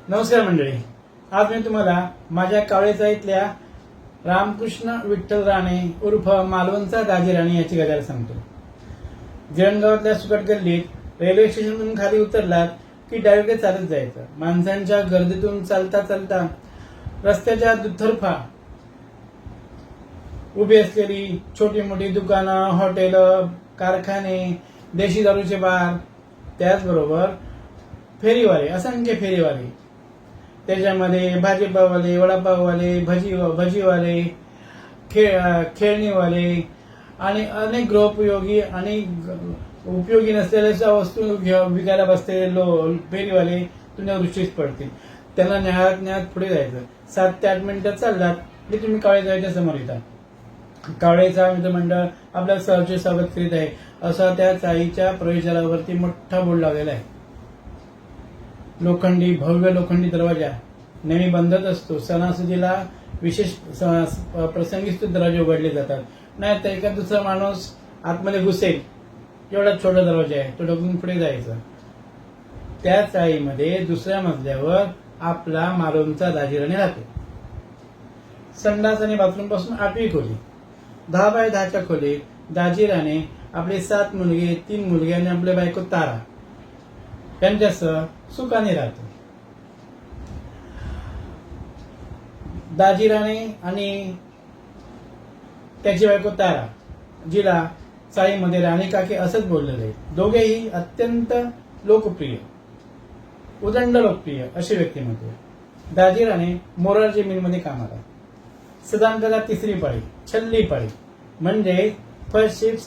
नमस्कार मंडळी, आज मी तुम्हाला माझ्या कावळेचा इथल्या रामकृष्ण विठ्ठल राणे उर्फ मालवणचा दाजी राणे याची गजाल सांगतो. जळगावातल्या सुकट गल्लीत रेल्वे स्टेशनमधून खाली उतरलात की डावीकडे चालत जायचं. माणसांच्या गर्दीतून चालता चालता रस्त्याच्या दुतर्फा उभी असलेली छोटी मोठी दुकानं, हॉटेल, कारखाने, देशी दारूचे बार, त्याचबरोबर फेरीवाले, असंख्य फेरीवाले, त्याच्यामध्ये भाजीपाववाले, वडापाववाले, भजीवाले, खेळणीवाले आणि अनेक गृहोपयोगी आणि उपयोगी नसलेल्या वस्तू विकायला बसलेले फेरीवाले तुमच्या दृष्टीस पडतील. त्यांना न्याहाळत पुढे जायचं. 7 ते 8 मिनिटं चाललात की तुम्ही कावळेचाळीच्या समोर येतात. कावळेचा मित्रमंडळ आपल्या सहर्ष स्वागत करीत आहे असा त्या चाळीच्या प्रवेशद्वारावरती मोठा बोर्ड लावलेला आहे. भव्य लोखंडी दरवाजा नेहमी बंदच असतो. सणासुदीला विशेष प्रसंगीच तो दरवाजे उघडले जातात. नाही तर एका दुसरा माणूस आतमध्ये घुसेल एवढा छोटा दरवाजा आहे, तो ढकलून पुढे जायचा. त्या चाळीमध्ये दुसऱ्या मजल्यावर आपला मालवणचा दाजी राणे राहतो. संडास आणि बाथरूम पासून 8वी खोली, 10 बाय 10च्या खोलीत दाजी राणे आपले 7 मुलगे, 3 मुलगे आणि आपले बायको तारा यांच्यासह सुखाने राहतो. दाजी राणे आणि त्याची बायको तारा, जिला चाळीमध्ये राणे काके असंच बोललेलं आहे, दोघेही अत्यंत लोकप्रिय, उदंड लोकप्रिय असे व्यक्तिमत्व. दाजी राणे मोरारजी मिलमध्ये कामाला. सदांकाला 3री पाळी, छल्ली पाळी म्हणजे फर्स्ट शिफ्ट,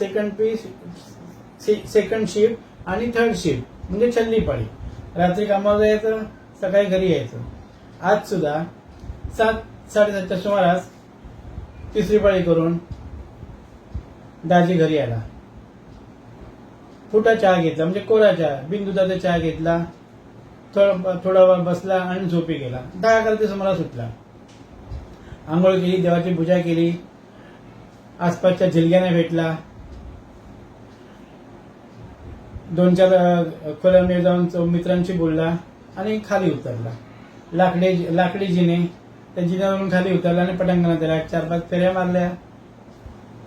सेकंड शिफ्ट आणि थर्ड शिफ्ट म्हणजे छल्ली पाळी. रात्री कामावर जायचं, सकाळी घरी यायचं. आज सुद्धा 7-7:30च्या सुमारास 3री पाळी करून दाजी घरी आला. फुटा चहा घेतला म्हणजे कोरा चहा, बिन दुधाचा चहा घेतला. थोडा वेळ बसला आणि झोपी गेला. 10-11च्या सुमारास सुटला. आंघोळ केली, देवाची पूजा केली, आसपासच्या झिलग्याने भेटला, 2-4 खोल्यांमध्ये जाऊन मित्रांशी बोलला आणि खाली उतरला. लाकडी जिने, त्या जिन्यावरून खाली उतरला आणि पटांगणात गेला. 4-5 फेऱ्या मारल्या.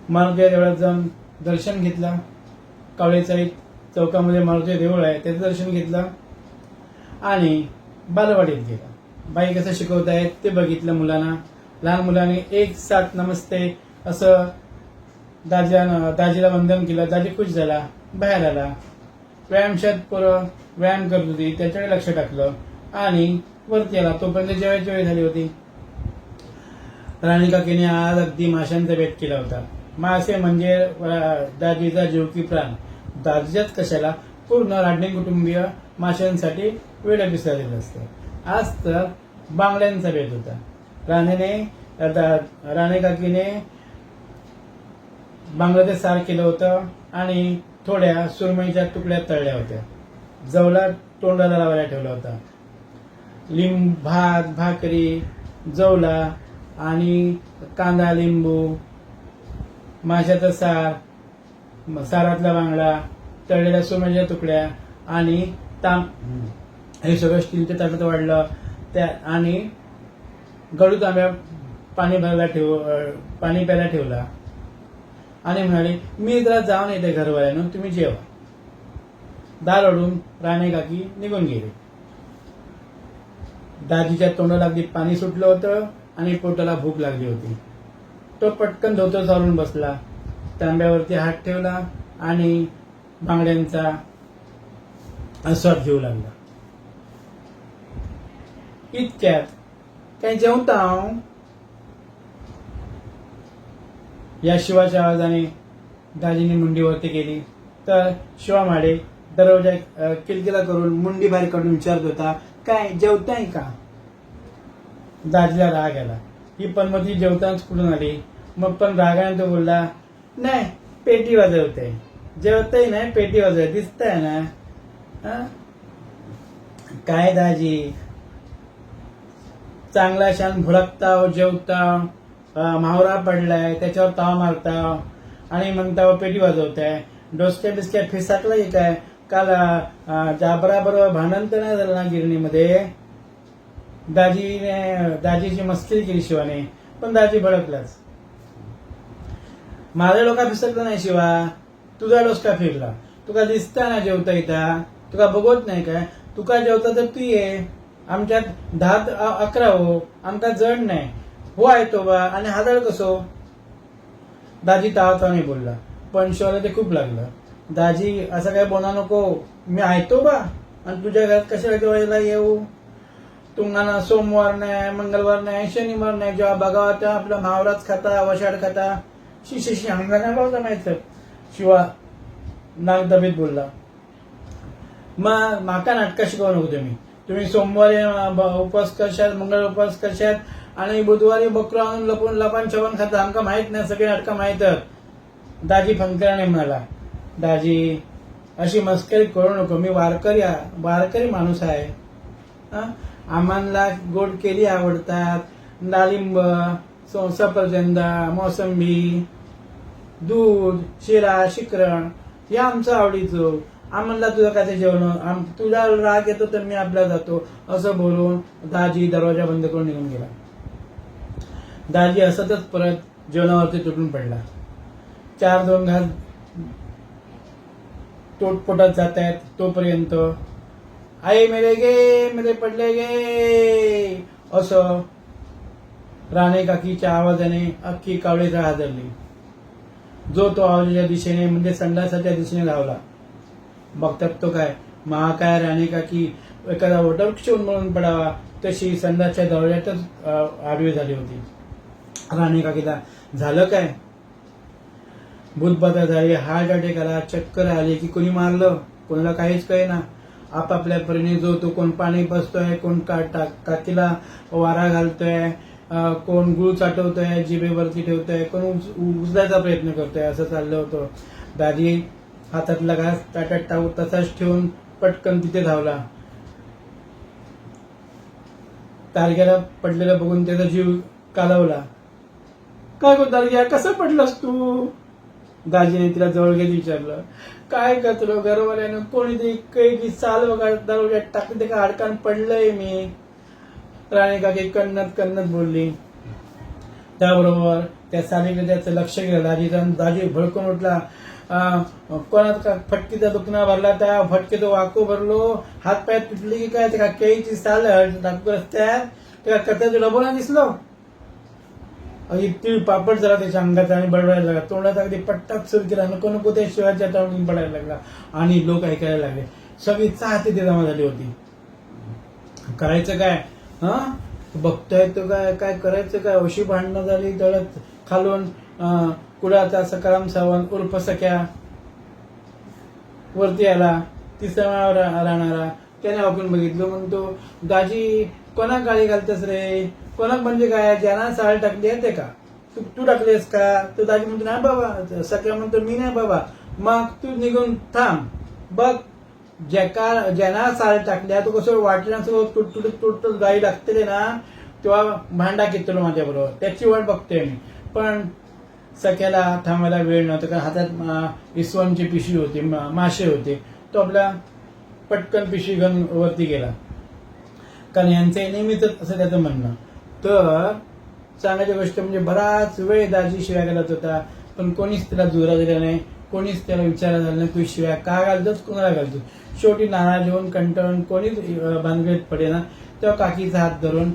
मारुती देवळात जाऊन दर्शन घेतला. कावळेचाळी चौकामध्ये मारुती देऊळ आहे, त्याचं दर्शन घेतलं आणि बालवाडीत गेला. बाई कसं शिकवत आहेत ते बघितलं मुलांना. लहान मुलांनी 1-7 नमस्ते असं दाजीला वंदन केलं. दाजी खुश झाला, बाहेर आला. व्यायामशाळेत पोरं व्यायाम करत होती, त्याच्याकडे लक्ष टाकलं आणि वरती आला. तोपर्यंत जेवायची वेळ झाली होती. राणी काकीने आज अगदी माशांचा बेत केला होता. मासे म्हणजे दाजीचा जीव की प्राण. दाजीच्याच कशाला, पूर्ण राणी कुटुंबीय माशांसाठी वेळ पिसाळलेलं असतं. आज तर बांगड्यांचा बेत होता. राणी काकीने बांगड्याचं सार केलं होतं आणि थोड्या सुरमईच्या तुकड्या तळल्या होत्या. जवला तोंडाला लावायला ठेवला होता. भात, भाकरी, जवला आणि कांदा, लिंबू, माशाचा सार, सारातला बांगडा, तळलेल्या सुरमईच्या तुकड्या आणि हे सगळं स्टीलच्या ताटात वाढलं. त्या आणि गळू तांब्या पाणी प्यायला ठेवला आणि म्हणाले, मी जरा जाऊन येते घरवाल्यानं, तुम्ही जेवा. दार ओढून राणे काकी निघून गेले. दाजीच्या तोंडाला अगदी पाणी सुटलं होतं आणि पोटाला भूक लागली होती. तो पटकन धोतर चालून बसला, तांब्यावरती हात ठेवला आणि बांगड्यांचा आस्वाद घेऊ लागला. इतक्यात काही जेवताव या शिवाच्या आवाजाने दाजीने मुंडी वरती केली तर शिवा माडे दरवाजा किलकिला करून मुंडी बाहेर काढून विचारत होता, काय जेवताय का? दाजीला राग आला. ही पनमती जेवताच कुठून आली? मग पण रागाने तो बोलला, नाही पेटी वाजवते. जेवतही नाही, पेटी वाजवते, दिसतंय ना. काय दाजी, चांगला शान भुरकताव, जेवताव, मावरा पडलाय त्याच्यावर ताव मारताव आणि म्हणताव पेटी वाजवताय. डोसक्या बिस्क्या फिसाकला काय? काल जाबरा बरोबर भांडण तर नाही झालं ना गिरणीमध्ये? दाजीची मस्करी केली शिवाने, पण दाजी भडकलाच. माझा डोका फिसकला नाही शिवा, तुझा डोसका फिरला. तुका दिसता ना जेवता इथं, तुका बघत नाही काय? तुका जेवता तर तू ये, आमच्यात 10-11 हो, आमका जड नाही हो आहे तो बा. आणि हादळ कसो? दाजी तावताने बोलला, पण शिवाला ते खूप लागलं. दाजी असं काय बोला नको, मी ऐकतो बा, आणि तुझ्या घरात कशाला जेवायला येऊ? तुम्हाला सोमवार नाही, मंगळवार नाही, शनिवार नाही, जेव्हा बघावा तेव्हा आपला मावराच खाता, वशाड खाता. शिशी अंगाने बाबा माहित. शिवा नाक दबीत बोलला, मग माका नाटका शिकवू नको तुम्ही सोमवारी उपवास करशात, मंगळवार उपवास करशात, आणि बुधवारी बकरो आणून लपून लपान छपान खाता. आमका माहित नाही, सगळे नाटकं माहितच. दाजी फंकराने म्हणाला, दाजी अशी मस्करी करू नको, मी वारकरी माणूस आहे. आम्हाला गोड केली आवडतात, डाळिंब, सफरचंद, मोसंबी, दूध, शिरा, शिकरण हे आमचं आवडीचं. आम्हाला तुझं काय जेवण, तुझा राग येतो तर मी आपला जातो, असं बोलून दाजी दरवाजा बंद करून निघून गेला. दाजी असतच परत जेवणावरती तुटून पडला. 4-2 घास पोटात जात आहेत तोपर्यंत आई मेरे पडले गे असं राणे काकीच्या आवाजाने अख्खी कावळीचा हादरली. जो तो आवाजाच्या दिशेने म्हणजे संडासाच्या दिशेने धावला. बघतात तो काय, महाकाय राणे काकी एखादा वटवृक्ष उन्मळून पडावा तशी संडासच्या दरवाज्यातच आडवी झाली होती. राणे काकीला झालं काय? भूतबाधा झाली, हार्ट अटॅक आला, चक्कर आली की कोणी मारलं, कोणाला काहीच कळेना. आपापल्या परीने जो तो, कोण पाणी बसतोय, कोण काकीला वारा घालतोय, कोण गुळ चाटवतोय, जिभेवरती ठेवतोय, कोण उचलायचा प्रयत्न करतोय, असं चाललं होतं. दाजी हातातला घास ताटात टाकून तसाच ठेवून पटकन तिथे धावला. तारग्याला पडलेलं बघून त्याचा जीव कालवला. काय गो तारग्या, कसं पडलंस तू? दाजीने तिला जवळ घेत विचारलं. काय करतो घरवाल्यानं कोणीतरी काही चाल दरवाज्यात टाकते का, हाडकान पडलंय मी. राणी काकी कन्नत बोलली. त्याबरोबर त्या सालीकडे त्याचं लक्ष गेलं. दाजी भडकून उठला. कोणात फटकीचा दुखणा भरला, त्या फटकेचं वाकू भरलो, हात पाय तुटले की काय, त्या केळीची साल टाकू रस्त्यात, त्या कथ्याचं डबोला दिसलो. तीळ पापड झाला त्याच्या अंगात आणि बडबडायला लागला. तोंडात अगदी पट्टाच सुरू केला. नको त्या शिवाच्या तोंडून पडायला लागला आणि लोक ऐकायला लागले. सगळी चाहती ते जमा झाली होती. करायचं काय? बघताय तो काय करायचं काय? अशी भांडणं झाली. तळत खालून कुडाचा सकाराम सावंत उर्फ सख्या वरती आला. तिसऱ्या राहणारा त्याने वाकून बघितलं. म्हणतो, दाजी कोणाक गाळी घालतेस रे? कोणाक म्हणजे काय? ज्यांना साल टाकली येते का? तू टाकलेस का? तो दाजी म्हणतो, नाही बाबा. सख्या म्हणतो, मी नाही बाबा. मग तू निघून थांब. बघ ज्यांना साल टाकल्या तो कसं वाटण्यासोबत तुटत गाई लागते ना, तेव्हा भांडा घेतलो माझ्या बरोबर. त्याची वाट बघतोय मी. पण सख्याला थांबायला वेळ नव्हता, कारण हातात इसवणची पिशवी होती, मासे होते. तो आपला पटकन पिशवी घेऊन वरती गेला, कारण यांचं नेहमीच असं त्याचं म्हणणं. तर सांगायची गोष्ट म्हणजे बराच वेळ दाजी शिव्या घालत होता, पण कोणीच त्याला जुरा दिला नाही, कोणीच त्याला विचारला झाला नाही, तू शिव्या का घालतोस, कोणाला घालतोस. शेवटी नाराज होऊन कंटाळून कोणीच भानगडीत पडेना. तेव्हा काकीचा हात धरून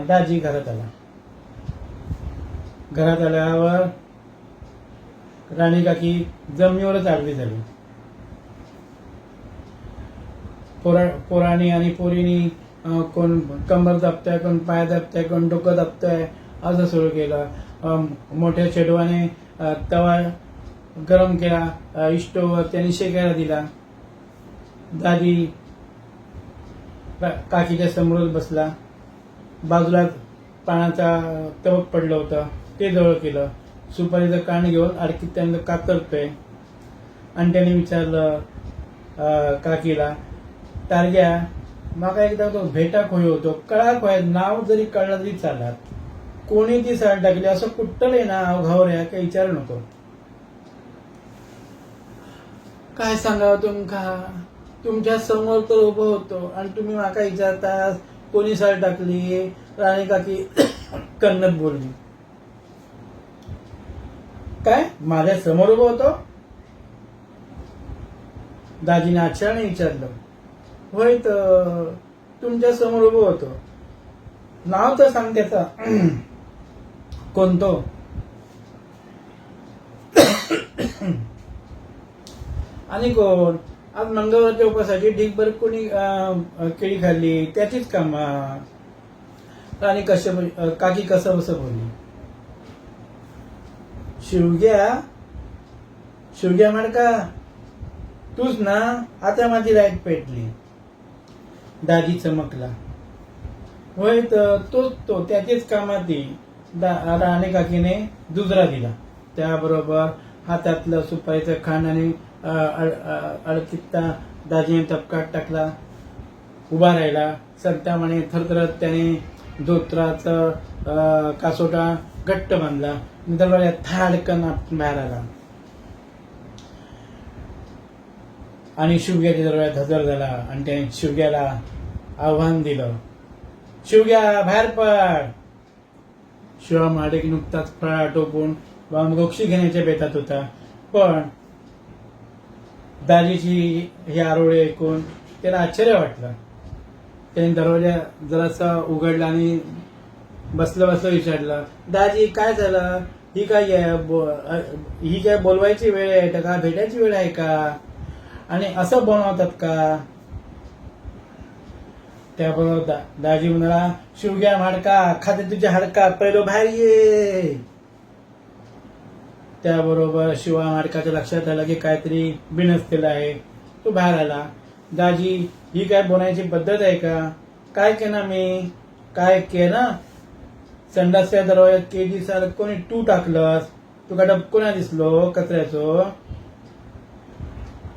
दाजी घरात आला. घरात आल्यावर राणी काकी जमिनीवरच आडवी झाली. पोराणी आणि पोरीनी कोण कंबर दाबताय, कोण पाय दाबताय, कोण डोकं दाबताय, असं सुरू केलं. मोठ्या चेडवाने तवा गरम केला, इस्टोवर त्याने शेकायला दिला. दादी काकीच्या समोरच बसला. बाजूला पाण्याचा तवक पडलं होतं, ते जवळ केलं. सुपारीचं कान घेऊन अडकीत त्यांना कातरतोय. आणि त्याने विचारलं काकीला, तारग्या माका एकदा तो भेटा खोय होतो, कळा खोय, नाव जरी कळलं तरी चालत, कोणी ती साल टाकली असं कुठले ना घावऱ्या, काही विचारू नको. काय सांगावं तुमका, तुमच्या समोर तर उभं होतो आणि तुम्ही माका विचारता कोणी साल टाकली? राणी काकी कन्नत बोलली. काय माझ्या समोर उभं होतो? दाजीने आश्चर्याने विचारलं. होय तर तुमच्या समोर उभं होतो. नाव तर सांग त्याचा. कोणतो? आणि कोण? आज मंगळवारच्या उपासाची ढीकभर कोणी केळी खाल्ली त्याचीच कामा. आणि काकी कसं बसं बोलली. शिवग्या मडका तूच ना? आता माझी लाईट पेटली. दाजी चमकला. होय तर तोच तो, त्याचीच कामाती. राणी काकीने दुजरा दिला. त्याबरोबर हातातलं सुपारीचं खाण आणि अडकित्ता दाजीने तपकात टाकला. उभा राहिला. संतामाने थरथरत त्याने धोत्राचं कासोटा घट्ट बांधला. दरवाजा थाडकन बाहेर आला आणि शिवग्याच्या दरवाजात हजर झाला आणि त्याने शिवग्याला आव्हान दिलं. शिवग्या बाहेर पड. शिवा महाडिक नुकताच फळा टोपून गोक्षी घेण्याच्या बेतात होता. पण दाजीची हे आरोळे ऐकून त्याला आश्चर्य वाटलं. त्याने दरवाजा जरासा उघडला आणि बसलं विचारलं, दाजी काय झालं? ही काय बोलवायची वेळ आहे का? भेटायची वेळ आहे का? आणि असं बनवतात का? त्याबरोबर दाजी म्हणाला, शिवग्या हाडका खाते तुझ्या हाडका, पहिलं बाहेर ये. त्याबरोबर शिवा हाडकाच्या लक्षात आलं की काहीतरी बिनसलेलं आहे. तो बाहेर आला. दाजी ही काय बोलायची पद्धत आहे का? काय केलं मी? काय केलं? संडासच्या दरवाज्यात केजी साल कोणी तू टाकलंस? तुका डबको नाही दिसलो कचऱ्याचं?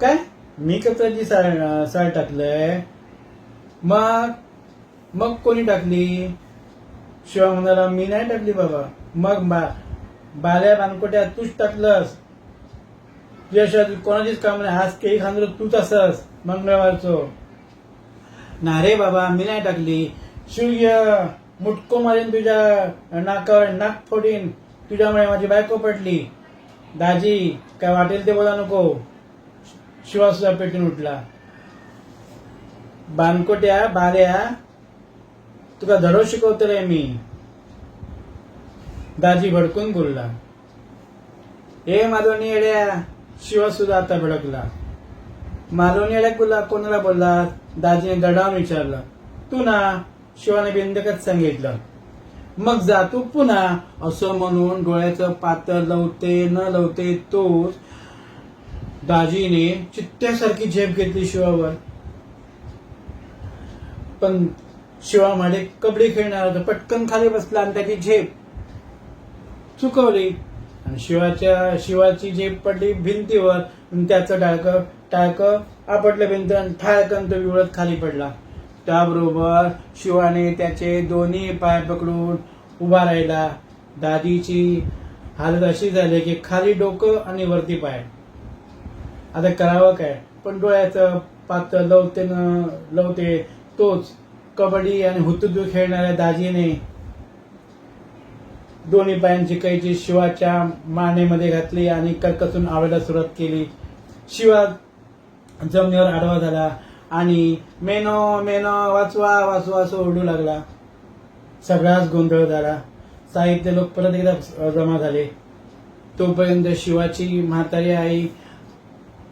काय मी कचऱ्याची साल टाकलंय? मग कोणी टाकली? शिवा म्हणाला, मी नाही टाकली बाबा. मग बाल्या बानकोट्या तूच टाकलंस. तुझ्या कोणाचीच काम नाही. आज केळी खांदर तूच असस मंगळवारचं. ना रे बाबा मी नाही टाकली. शिवग्या मुटको मारीन तुझ्या नाकावर, नाक फोडीन. तुझ्यामुळे माझी बायको पडली. दाजी काय वाटेल ते बोला नको. शिवा सुद्धा पेटून उठला. बानकोट्या बाल्या तुका धडो शिकवतोय मी. दाजी भडकून बोलला. ए मालोनी येड्या. शिवा सुद्धा आता भडकला. मालोनी येड्या कोणाला बोलला? दाजीने दडावून विचारलं. तू ना. शिवाने बिंदकच सांगितलं. मग जा तू पुन्हा. असं म्हणून डोळ्याचं पातळ लवते न लवते तोच दाजीने चित्त्यासारखी झेप घेतली शिवावर. पण शिवा माडे कबड्डी खेळणार होता. पटकन खाली बसला आणि त्याची झेप चुकवली आणि शिवाची झेप पडली भिंतीवर. त्याचं टाळकं आपटलं भिंत आणि ठाळकन तो विवळत खाली पडला. त्याबरोबर शिवाने त्याचे दोन्ही पाय पकडून उभा राहिला. दादीची हालत अशी झाली की खाली डोकं आणि वरती पाय. आता करावं काय? पण डोळ्याचं पातळ लवते तोच कबड्डी आणि हुतुतू खेळणाऱ्या दाजीने दोन्ही पायांची कैची शिवाच्या मानेमध्ये घातली आणि कर्कसून आवडायला सुरुवात केली. शिवा जमिनीवर आडवा झाला आणि मेनो मेनो वाचवा वाचवा असं ओरडू लागला. सगळाच गोंधळ झाला. साहित्य लोक परत एकदा जमा झाले. तोपर्यंत शिवाची म्हातारी आई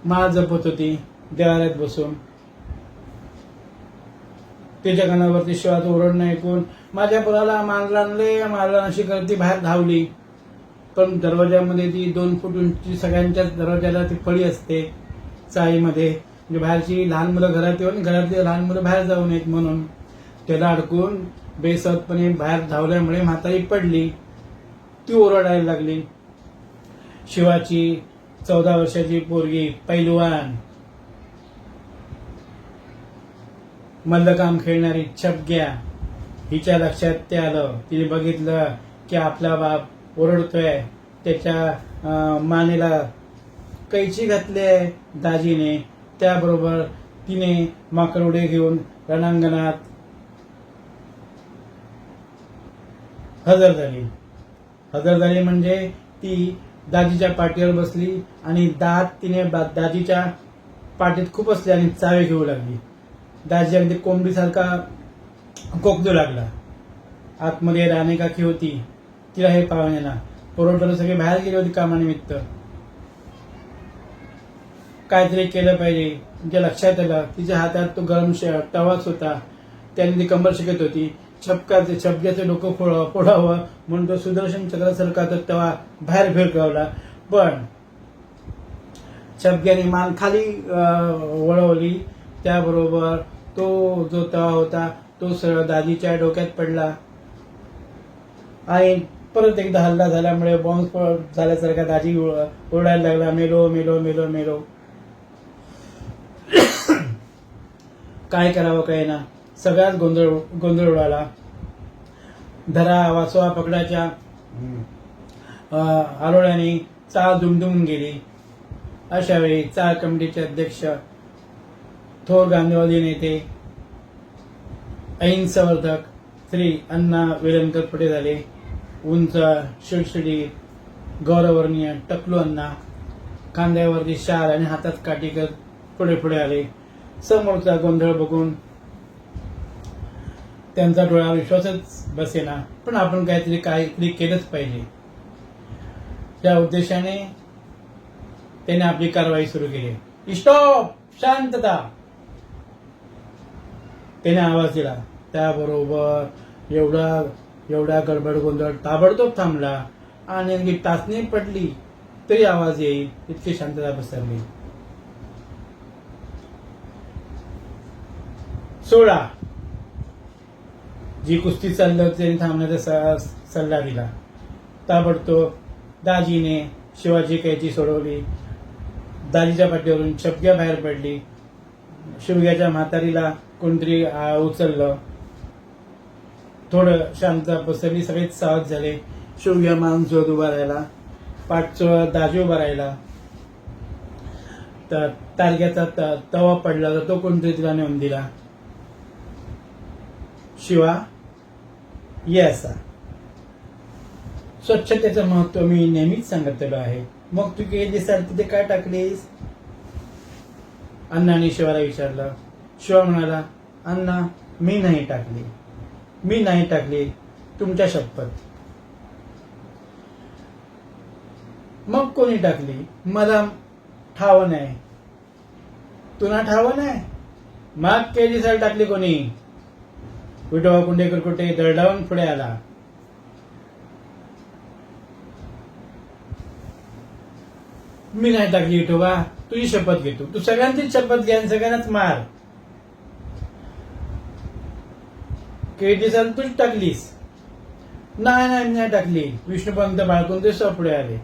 माळ जपत होती देवालयात बसून. त्याच्या कानावरती शिवाचं ओरडणं ऐकून माझ्या पोराला मारला अशी करती बाहेर धावली. पण दरवाजामध्ये ती 2 फूट उंची सगळ्यांच्या दरवाजाला ती फळी असते चाळीमध्ये. म्हणजे बाहेरची लहान मुलं घरात येऊन घरातली लहान मुलं बाहेर जाऊ नयेत म्हणून. त्याला अडकून बेसावधपणे बाहेर धावल्यामुळे म्हातारी पडली. ती ओरडायला लागली. शिवाची 14 वर्षाची पोरगी पैलवान मल्लकाम खेळणारी छपग्या हिच्या लक्षात ते आलं. तिने बघितलं की आपला बाप ओरडतोय. त्याच्या मानेला कैची घातली दाजीने. त्याबरोबर तिने माकड उडी घेऊन रणांगणात हजर झाली म्हणजे ती दाजीच्या पाठीवर बसली आणि दात तिने दाजीच्या पाठीत खूप असले आणि चावे घेऊ लागली. दाजी अगदी कोंबडीसारखा कोकदू लागला. आतमध्ये राणे काकी होती, तिला हे पाहुण्याला पोरोटर सगळे बाहेर गेले होते कामानिमित्त. काहीतरी केलं पाहिजे तिच्या लक्षात आलं. तिच्या हातात तो गरम तवाच होता, त्याने ती कंबर शिकत होती. छपक्याचं डोकं फोडावं म्हणून तो सुदर्शन चक्रासारखा तो तवा बाहेर फिरकावला, पण छपक्याने मान खाली वळवली. त्याबरोबर तो जो तवा होता तो सरळ दाजीच्या डोक्यात पडला आणि परत एकदा हल्ला झाल्यामुळे बॉम्ब झाल्यासारखा दाजी ओरडायला लागला, मेलो मेलो मेलो मेलो. काय करावं काय ना, सगळ्यात गोंधळ उडाला. धरा वाचवा पकडाच्या आलोळ्याने चाळ दुमदुमून गेली. अशा वेळी चाळ कमिटीचे अध्यक्ष, थोर गांधीवादी नेते, ऐन संवर्धक श्री अण्णा वेलणकर पुढे झाले. उंच, शिडशिडीत, गौरवर्णीय टकलू अण्णा खांद्यावरती शाल आणि हातात काठी करत पुढे पुढे आले. समोरचा गोंधळ बघून त्यांचा डोळा विश्वासच बसेना, पण आपण काहीतरी केलंच पाहिजे या उद्देशाने त्याने आपली कारवाई सुरू केली. स्टॉप, शांतता, त्याने आवाज दिला. त्याबरोबर एवढा गडबड गोंधळ ताबडतोब थांबला आणि टाचणी पडली तरी आवाज येईल इतकी शांतता पसरली. 16 जी कुस्ती चालली होती त्यांनी थांबण्याचा सल्ला दिला. ताबडतोब दाजीने शिवाची कैची सोडवली. दाजीच्या पाठीवरून छपक्या बाहेर पडली. शिवग्याच्या म्हातारीला कोणतरी उचललं. थोडं शांतता पसरली. सगळेच सावध झाले. शिवग्या मान जोड उभा राहिला, पाठचोळ दाजी उभा राहिला. तर तारग्याचा तवा पडला तर तो कोणतरी तिला नेऊन दिला. शिवा ये असा. स्वच्छतेचं महत्व मी नेहमीच सांगितलेलं आहे. मग तू दिसाल तिथे काय टाकलीस? अण्णाने शिवाला विचारलं. शिवा म्हणाला, अण्णा मी नाही टाकली, तुमच्या शपथ. मग कोणी टाकली? मला ठाव नाही. तुला ठाव नाही? मग दिसायला टाकली कोणी? विठोबा कुंडेकर कुठे दरडावून पुढे आला. मी नाही टाकली विठोबा, तुझी शपथ घेतो. तू सगळ्यांचीच शपथ घ्या आणि सगळ्यांनाच मार. दिसायला तूच टाकलीस? नाही मी नाही टाकली. विष्णुपंत बाळकून ते पुढे आले.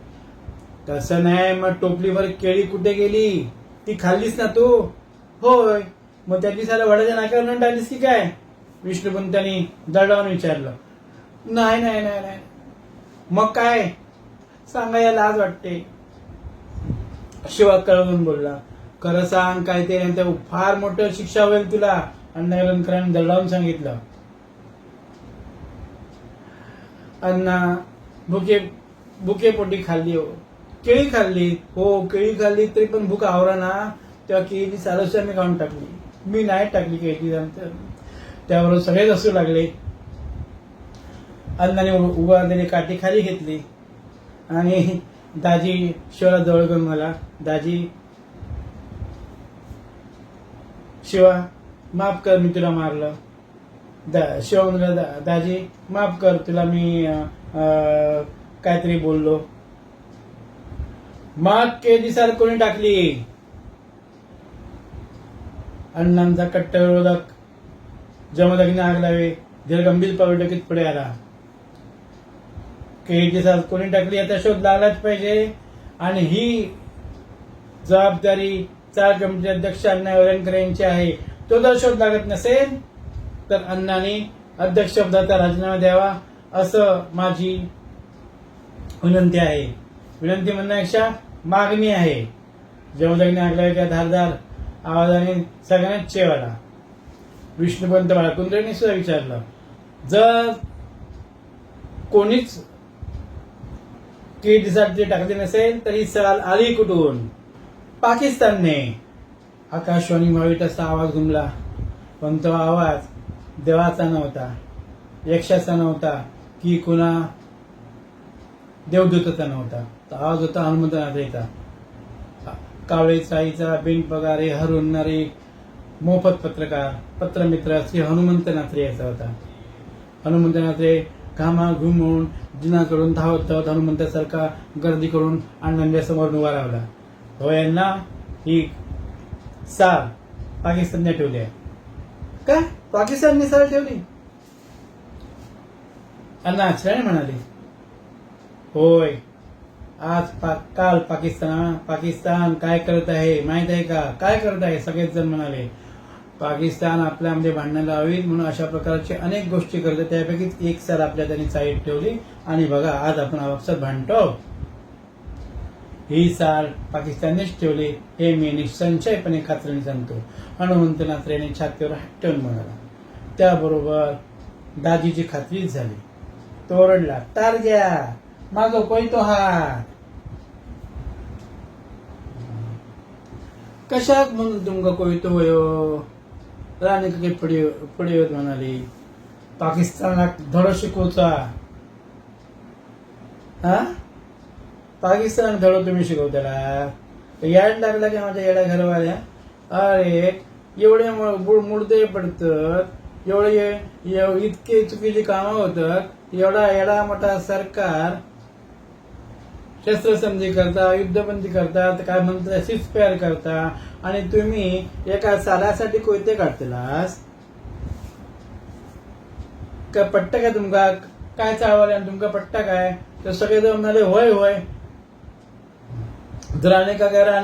तसं नाही, मग टोपलीवर केळी कुठे गेली? ती खाल्लीस ना तू? होय. मग त्या दिसायला वडाच्या नाकावर टाकलीस की काय? विष्णुपंतांनी दरडावून विचारलं. नाही. मग काय? सांगायला लाज वाटते. शिवा कळवून बोलला. खरं सांग काय ते, नंतर फार मोठं शिक्षा होईल तुला. अण्णा वेलणकरांनी दरडावून सांगितलं. अण्णा भुके पोटी खाल्ली हो, केळी खाल्ली हो, केळी खाल्ली तरी पण भूक आवरा ना. तेव्हा केळीची सारस्या मी खाऊन टाकली. मी नाही टाकली केळी. त्याबरोबर सगळेच हसू लागले. अण्णाने उभारलेली काठी खाली घेतली आणि दाजी शिवाला जवळ घेऊन मला, दाजी शिवा माफ कर, मी तुला मारलं. शिवा म्हणला, दाजी माफ कर, तुला मी काहीतरी बोललो. मग दिसायला कोणी टाकली? अण्णांचा कट्टर विरोधक जमदग्नी आग लावे धीर गंभीर पावडकीत पुढे आला. केळीची साथ कोणी टाकली याचा शोध लागलाच पाहिजे आणि ही जबाबदारी चाळ कमिटी अध्यक्ष अण्णा वेलणकर यांची आहे. तो जर शोध लागत नसेल तर अण्णांनी अध्यक्ष पदाचा राजीनामा द्यावा असं माझी विनंती आहे. विनंती म्हणण्यापेक्षा मागणी आहे. जमदग्नी आग लावेच्या धारदार आवाजाने सगळ्यांनाच चेव आला. विष्णुपंत बाळकुंद्रेने सुद्धा विचारलं, जर कोणीच कीडसाठी टाकली नसेल तरी सवाल आली कुठून? पाकिस्तानने. आकाशवाणी व्हावीत असा आवाज घुमला, पण तो आवाज देवाचा नव्हता, यक्षाचा नव्हता की कुणा देवदूताचा नव्हता. तो आवाज होता हनुमंतनाथाचा. कावळेचाईचा बिनपगारी हरवणारे मोफत पत्रकार पत्रमित्र श्री हनुमंतनाथ रे याचा होता. हनुमंतनाथ रे घामाघूम जिनाकडून धावत धावत हनुमंतासारखा गर्दी करून अण्णांच्या समोर उभा राहिला. हो, यांना ही साल पाकिस्तानने ठेवली आहे. काय पाकिस्तानने साल ठेवली? अण्णा आश्चर्याने म्हणाले. होय, आज काल पाकिस्तान काय करत आहे माहित आहे का? काय करत आहे? सगळेच जण म्हणाले. पाकिस्तान आपल्यामध्ये भांडणाला हवीत म्हणून अशा प्रकारचे अनेक गोष्टी करते. त्यापैकीच एक साल आपल्या त्यांनी साईड ठेवली आणि बघा आज आपण आपापसात भांडतो. ही साल पाकिस्ताननेच ठेवली हे मी निसंशयपणे खात्रीने सांगतो. हनुमंतनाथ रेने छातीवर हात ठेवून म्हणाला. त्याबरोबर दाजीची खात्रीच झाली. तो ओरडला, तारग्या माझो कोयतो हात. कशाक म्हणून तुमका कोयतो वयो? राणी काही पुढे होत म्हणाली. पाकिस्तानात धडो शिकवचा. हा, पाकिस्तान धडो तुम्ही शिकवताला? याड लागला की माझ्या येड्या घरवाल्या? अरे एवढे मुडदे पडतात, एवढे इतके चुकीची कामं होतात. एवढा एवढा मोठा सरकार शस्त्रसंधी करता, युद्धबंदी करता, काय म्हणतात सिक्सफायर करता आणि तुम्ही एका सालासाठी कोयते काढतेलास का? पट्टा काय तुमका? काय चालवले तुमका पट्टा काय? तर सगळे जण म्हणाले होय होय. राणे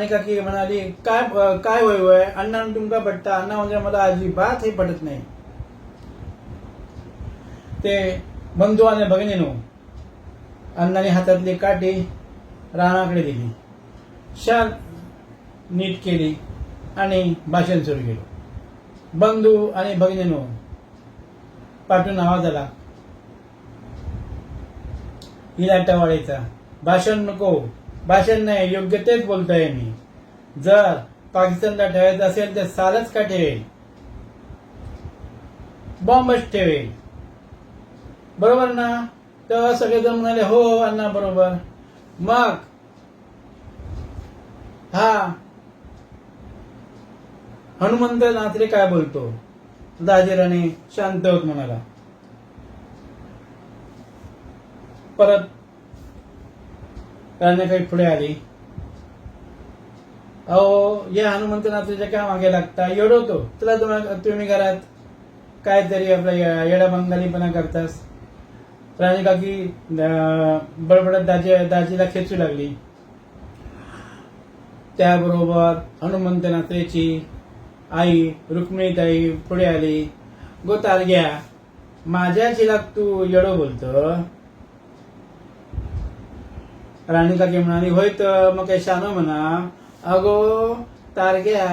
काकी म्हणाली काय काय होय होय? अण्णा तुमका पट्टा? अण्णा म्हणजे मला अजिबात हे पटत नाही. ते बंधू आणि भगिनीनो, अण्णाने हातातली काठी राणाकडे दिली, शाल नीट केली आणि भाषण सुरू केलं. बंधू आणि भगिनीनो, पाठून आवाज आला, हिला टवाळीचा. भाषण नको. भाषण नाही, योग्य तेच बोलतोय मी. जर पाकिस्तानला ठेवायचं असेल तर सालच का ठेवेल? बॉम्बच ठेवेल. बरोबर ना? तेव्हा सगळेजण म्हणाले हो अण्णा बरोबर. मग हा हनुमंत नाथरे काय बोलतो? दाजीराणे शांत होत म्हणाला. परत राणे काही पुढे आली. अहो या हनुमंतनाथच्या काय मागे लागता? येडवतो तुला. तुम्ही घरात काहीतरी आपला येडा बंगालीपणा करतास. राणी काकी बडबडत दाजीला खेचू लागली. त्याबरोबर हनुमंतनाथची आई रुक्मिणीताई पुढे आली. गोतारग्या माझ्या चिलाक तू येडो बोलतो? राणी काकी म्हणाली होय तर मग काय शानो म्हणा. अगो तारग्या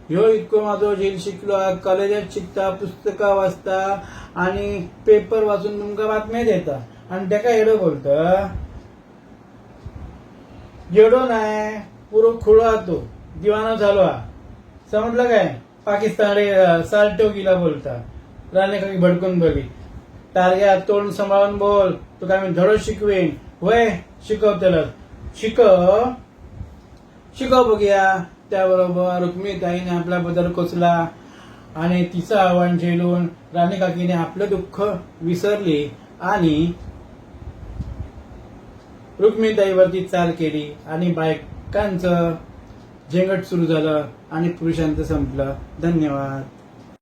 ह्यो इतको माझो झेल शिकलो, कॉलेजात शिकता, पुस्तकं वाचता आणि पेपर वाचून तुमका बातम्या देता आणि त्या काय येडो बोलत? येडो नाही, पुरो खुळा तो दिवाना झालो. समजलं काय? पाकिस्तान साल्टो गिला बोलता. राणे काही भडकून बघी. तारग्या तोंड सांभाळून बोल. तू काय मी धडो शिकवेन? होय शिकवतेल. शिकव बघूया. त्याबरोबर रुक्मिणीताईने आपला बदल कोचला आणि तिचं आव्हान झेलून राणी काकीने आपलं दुःख विसरली आणि रुक्मिणीताईवरती चाल केली आणि बायकांचं झेंगट सुरू झालं आणि पुरुषांचं संपलं. धन्यवाद.